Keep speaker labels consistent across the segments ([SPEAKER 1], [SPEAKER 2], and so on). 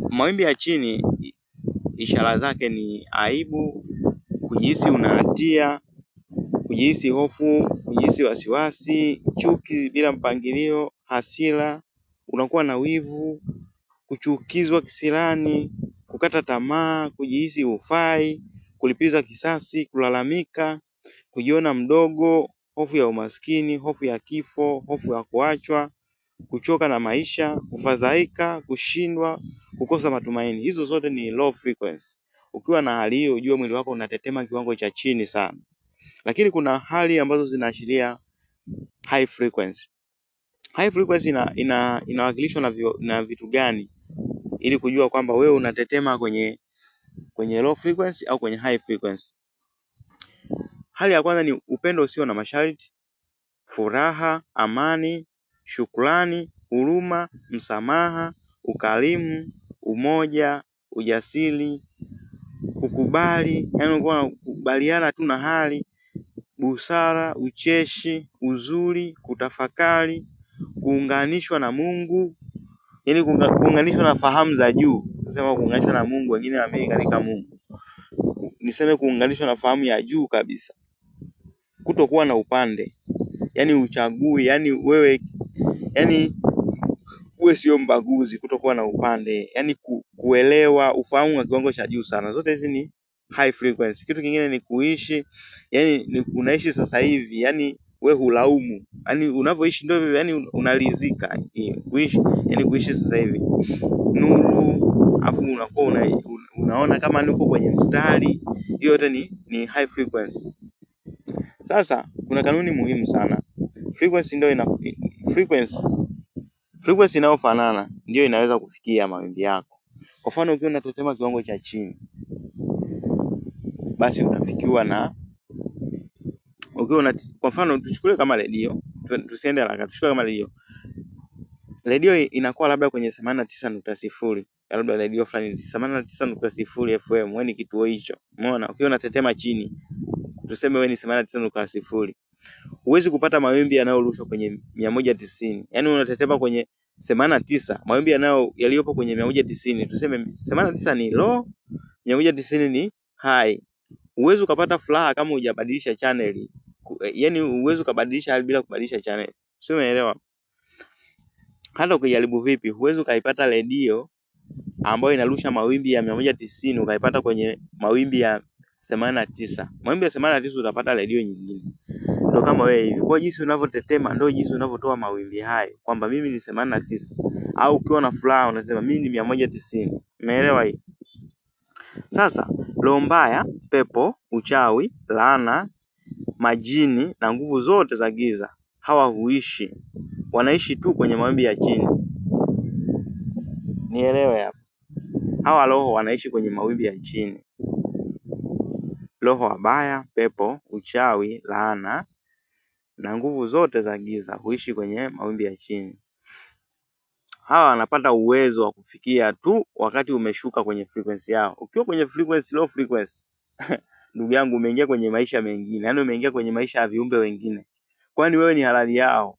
[SPEAKER 1] Mawimbi ya chini ishara zake ni aibu, kujihisi una hatia, kujihisi hofu, kujihisi wasiwasi, chuki bila mpangilio, hasira, unakuwa na wivu, kuchukizwa kisirani, kukata tamaa, kujihisi hufai, kulipiza kisasi, kulalamika, kujiona mdogo, hofu ya umaskini, hofu ya kifo, hofu ya kuachwa, kuchoka na maisha, kufadhaika, kushindwa, kukosa matumaini. Hizo zote ni low frequency. Ukiwa na hali hiyo, ujue mwili wako unatetema kiwango cha chini sana. Lakini kuna hali ambazo zinaashiria high frequency. High frequency inawakilishwa na vitu gani, ili kujua kwamba wewe unatetema kwenye low frequency au kwenye high frequency. Hali ya kwanza ni upendo usio na masharti, furaha, amani, shukrani, huruma, msamaha, ukarimu, umoja, ujasiri, kukubali, yani unakuwa unakubaliana tu na hali, busara, ucheshi, uzuri, kutafakari, kuunganishwa na Mungu, yani kuunganishwa na fahamu za juu. Nasema kuunganishwa na Mungu, wengine wameamini katika Mungu. Niseme kuunganishwa na fahamu ya juu kabisa. Kutokuwa na upande. Yani uchagui, yani wewe, yani uwe sio mbaguzi, kutokuwa na upande, yani kuelewa, ufahamu wa kiwango cha juu sana. Zote hizi ni high frequency. Kitu kingine ni kuishi, yani ni unaishi sasa hivi, yani wewe hulaumu. Yani unavyoishi ndio yani unaridhika. Kuishi, yani kuishi sasa hivi. Nuru, afu unakuwa unaona kama niko kwenye mstari. Hiyo yote ni high frequency. Sasa kuna kanuni muhimu sana. Frequency inayofanana ndio inaweza kufikia mawimbi yako. Kwa mfano ukiwa unatetema kiwango cha chini, basi utafikiwa na kwa mfano tuchukue kama redio, tusiende haraka, tuchukue kama redio. Redio inakuwa labda kwenye 89.0, labda redio fulani 89.0 FM, wewe ni kituo hicho. Umeona? Ukiwa unatetema chini, tuseme wewe ni 89.0. Huwezi kupata mawimbi yanayorushwa kwenye 190. Yaani unatetema kwenye 89, mawimbi yaliyopo kwenye 190. Tuseme 89 ni low, 190 ni high. Huwezi ukapata furaha kama hujabadilisha channel. Yaani huwezi ukabadilisha hali bila kubadilisha channel. Sio, umeelewa? Hata ukijaribu vipi, huwezi ukaipata redio ambayo inarusha mawimbi ya 190 ukaipata kwenye mawimbi ya 89. Mawimbi ya 89 utapata redio nyingine. Ndio kama wewe hivi. Kwa jinsi unavyotetema ndio jinsi unavyotoa mawimbi hayo, kwamba mimi ni 89. Au ukiwa na furaha unasema mimi ni 190. Umeelewa hii? Sasa roho mbaya, pepo, uchawi, laana, majini na nguvu zote za giza hawa wanaishi tu kwenye mawimbi ya chini. Nielewe hapa. Hawa roho wanaishi kwenye mawimbi ya chini. Roho wabaya, pepo, uchawi, laana na nguvu zote za giza huishi kwenye mawimbi ya chini. Hawa wanapata uwezo wa kufikia tu wakati umeshuka kwenye frequency yao. Ukiwa kwenye frequency, low frequency, ndugu yangu, umeingia kwenye maisha mengine. Yaani umeingia kwenye maisha ya viumbe wengine. Kwani wewe ni halali yao.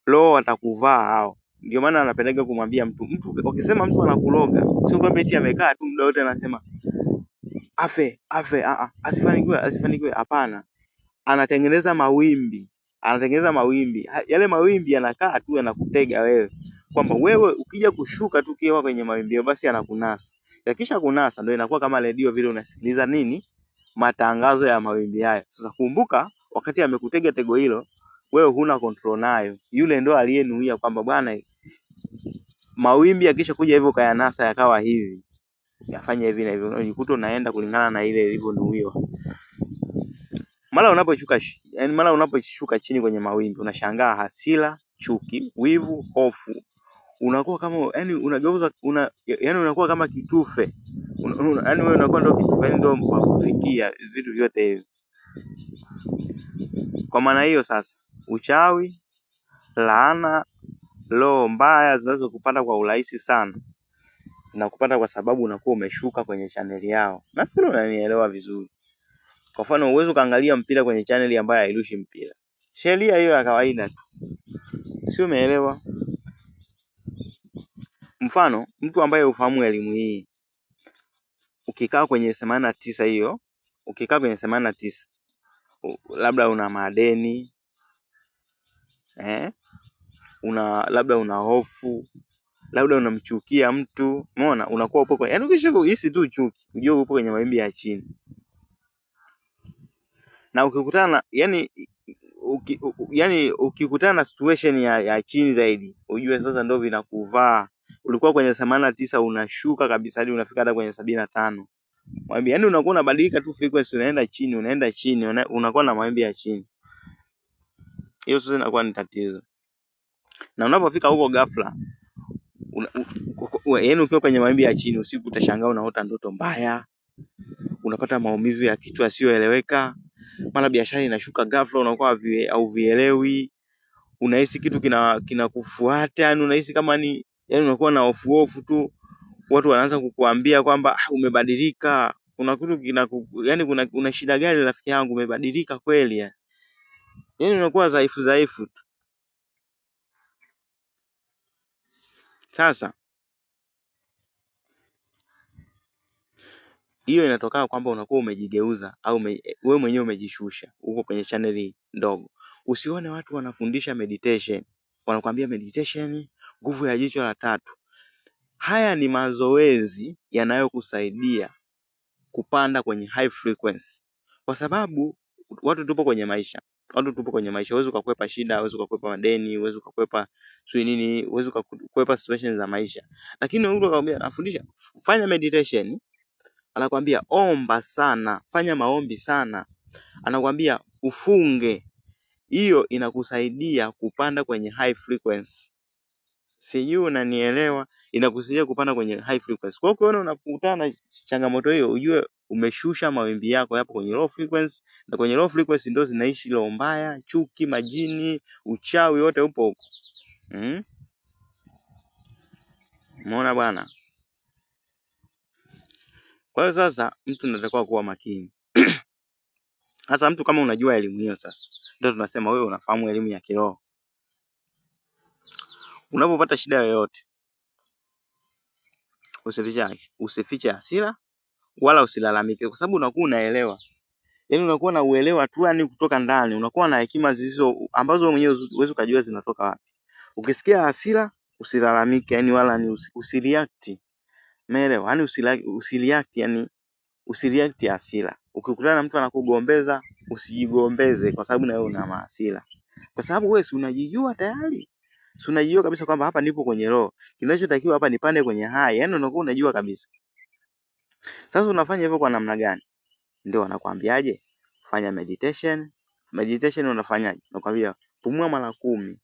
[SPEAKER 1] Roho watakuvaa hao. Ndio maana anapendaga kumwambia mtu ukisema mtu anakuloga, sio kwamba eti amekaa tu muda wote anasema afe, asifanikiwe, hapana. Anatengeneza mawimbi. Yale mawimbi yanakaa tu yanakutega wewe, kwamba wewe ukija kushuka tu kiwa kwenye mawimbi basi anakunasa. Yakisha kunasa ndio inakuwa kama redio vile, unasikiliza nini? Matangazo ya mawimbi hayo. Sasa kumbuka, wakati amekutega tego hilo, wewe huna control nayo. Yule ndo aliyenuia kwamba bwana, mawimbi yakisha kuja hivyo kayanasa yakawa hivi, yafanye hivi na hivyo, unajikuta unaenda kulingana na ile ilivyonuiwa. Mara unaposhuka chini kwenye mawimbi, unashangaa hasira, chuki, wivu, hofu. Unakuwa kama unageuza unakuwa kama kitufe. Wewe unakuwa ndio kitufe, ndio kufikia vitu vyote hivi. Kwa maana hiyo sasa, uchawi, laana, roho mbaya zinazokupata kwa urahisi sana, zinakupata kwa sababu unakuwa umeshuka kwenye channel yao. Nafikiri unanielewa vizuri. Kwa mfano uwezo kaangalia mpira kwenye channel ambayo hairushi mpira. Sheria hiyo ya kawaida tu. Sio, umeelewa? Mfano, mtu ambaye ufahamu elimu hii, ukikaa kwenye 89 hiyo, ukikaa kwenye 89, labda una madeni, labda una hofu, labda unamchukia mtu, umeona, unakuwa upo kwenye, yaani ukishahisi tu chuki, unajua upo kwenye mawimbi ya chini. Na ukikutana ukikutana na situation ya chini zaidi, ujue sasa ndio vinakuvaa. Ulikuwa kwenye 89 unashuka kabisa hadi unafika hata kwenye 75. Mawimbi, yaani unakuwa unabadilika tu frequency, unaenda chini, unakuwa na mawimbi ya chini. Hiyo sasa inakuwa ni tatizo. Na unapofika huko ghafla, yaani ukiwa kwenye mawimbi ya chini usiku, utashangaa unaota ndoto mbaya, unapata maumivu ya kichwa yasiyoeleweka, mara biashara inashuka ghafla, unakuwa hauvielewi, unahisi kitu kinakufuata, yaani unahisi kama ni, yaani unakuwa na hofu tu. Watu wanaanza kukuambia kwamba umebadilika, kuna kitu yaani kuna shida gani rafiki yangu, umebadilika kweli ya. Yaani unakuwa dhaifu tu. Sasa hiyo inatokana kwamba unakuwa umejigeuza au wewe mwenyewe umejishusha huko kwenye channel ndogo. Usione watu wanafundisha meditation, wanakuambia meditation, nguvu ya jicho la tatu. Haya ni mazoezi yanayokusaidia kupanda kwenye high frequency. Kwa sababu watu tupo kwenye maisha. Huwezi ukakwepa shida, huwezi ukakwepa madeni, huwezi ukakwepa nini, huwezi ukakwepa situations za maisha. Lakini mtu anakuambia, anafundisha fanya meditation, anakuambia omba sana, fanya maombi sana, anakuambia ufunge. Hiyo inakusaidia kupanda kwenye high frequency. Sijui unanielewa, inakusaidia kupanda kwenye high frequency. Kwa hiyo ukiona unakutana na changamoto hiyo, ujue umeshusha mawimbi yako yapo kwenye low frequency, na kwenye low frequency ndio zinaishi roho mbaya, chuki, majini, uchawi, wote upo huko. Umeona bwana? Kwa hiyo sasa mtu anatakiwa kuwa makini. Hasa mtu kama unajua elimu hiyo, sasa ndio tunasema wewe unafahamu elimu ya kiroho. Unapopata shida yoyote, usifiche hasira wala usilalamike, kwa sababu unakuwa unaelewa. Yaani unakuwa na uelewa tu, yani kutoka ndani, unakuwa na hekima ambazo wewe mwenyewe huwezi kujua zinatoka wapi. Ukisikia hasira, usilalamike, yani wala ni usireact. Umeelewa? Yani usireact, yani usireact hasira. Ukikutana na mtu anakugombeza, usijigombeze kwa sababu na wewe una hasira. Kwa sababu wewe si unajijua tayari. Si unajijua kabisa kwamba hapa nipo kwenye roho. Kinachotakiwa hapa nipande kwenye high. Yaani unakuwa unajua kabisa. Sasa unafanya hivyo kwa namna gani? Ndio wanakuambiaje? Fanya meditation. Meditation unafanyaje? Nakwambia pumua mara 10.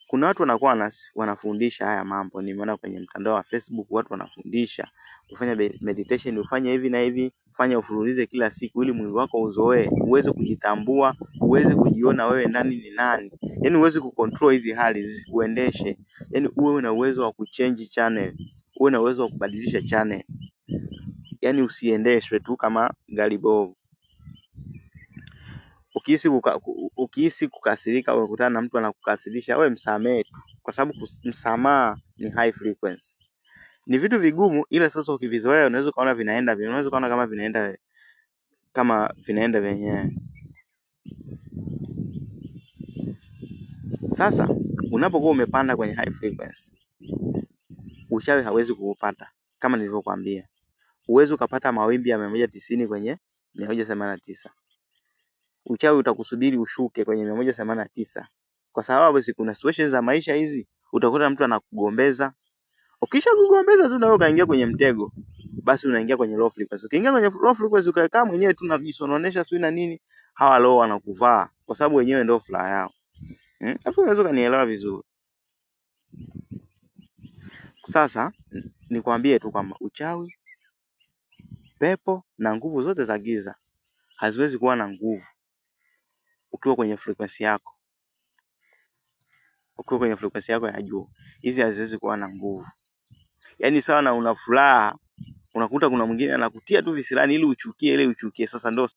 [SPEAKER 1] Kuna watu wanakuwa wanafundisha haya mambo. Nimeona kwenye mtandao wa Facebook watu wanafundisha kufanya meditation, ufanye hivi na hivi, fanya ufululize kila siku ili mwili wako uzoee, uweze kujitambua, uweze kujiona wewe ndani ni nani. Yaani uweze kucontrol hizi hali zisikuendeshe. Yaani uwe na uwezo wa kuchange channel, uwe na uwezo wa kubadilisha channel. Yaani usiendeshwe tu kama gari bovu. Ukihisi kukasirika au ukutana na mtu anakukasirisha, wewe msamehe tu, kwa sababu msamaha ni high frequency. Ni vitu vigumu, ila sasa ukivizoea unaweza kuona kama vinaenda vyenyewe. Sasa unapokuwa umepanda kwenye high frequency, uchawi hawezi kukupata. Kama nilivyokuambia, uwezo ukapata mawimbi ya 190 kwenye 189. Uchawi utakusubiri ushuke kwenye 189. Kwa sababu kuna situations za maisha hizi, utakuta mtu anakugombeza. Ukisha kugombeza tu na wewe kaingia kwenye mtego, basi unaingia kwenye low frequency. Ukiingia kwenye low frequency ukakaa mwenyewe tu unajisononesha sio na nini, hawa low wanakuvaa kwa sababu wenyewe ndio furaha yao. Hapo unaweza kanielewa vizuri. Sasa nikwambie tu kwamba uchawi, pepo na nguvu zote za giza haziwezi kuwa na nguvu ukiwa kwenye frequency yako. Ukiwa kwenye frequency yako ya juu, hizi haziwezi kuwa na nguvu. Yaani sawa na una furaha, unakuta kuna mwingine anakutia tu visirani ili uchukie, sasa ndio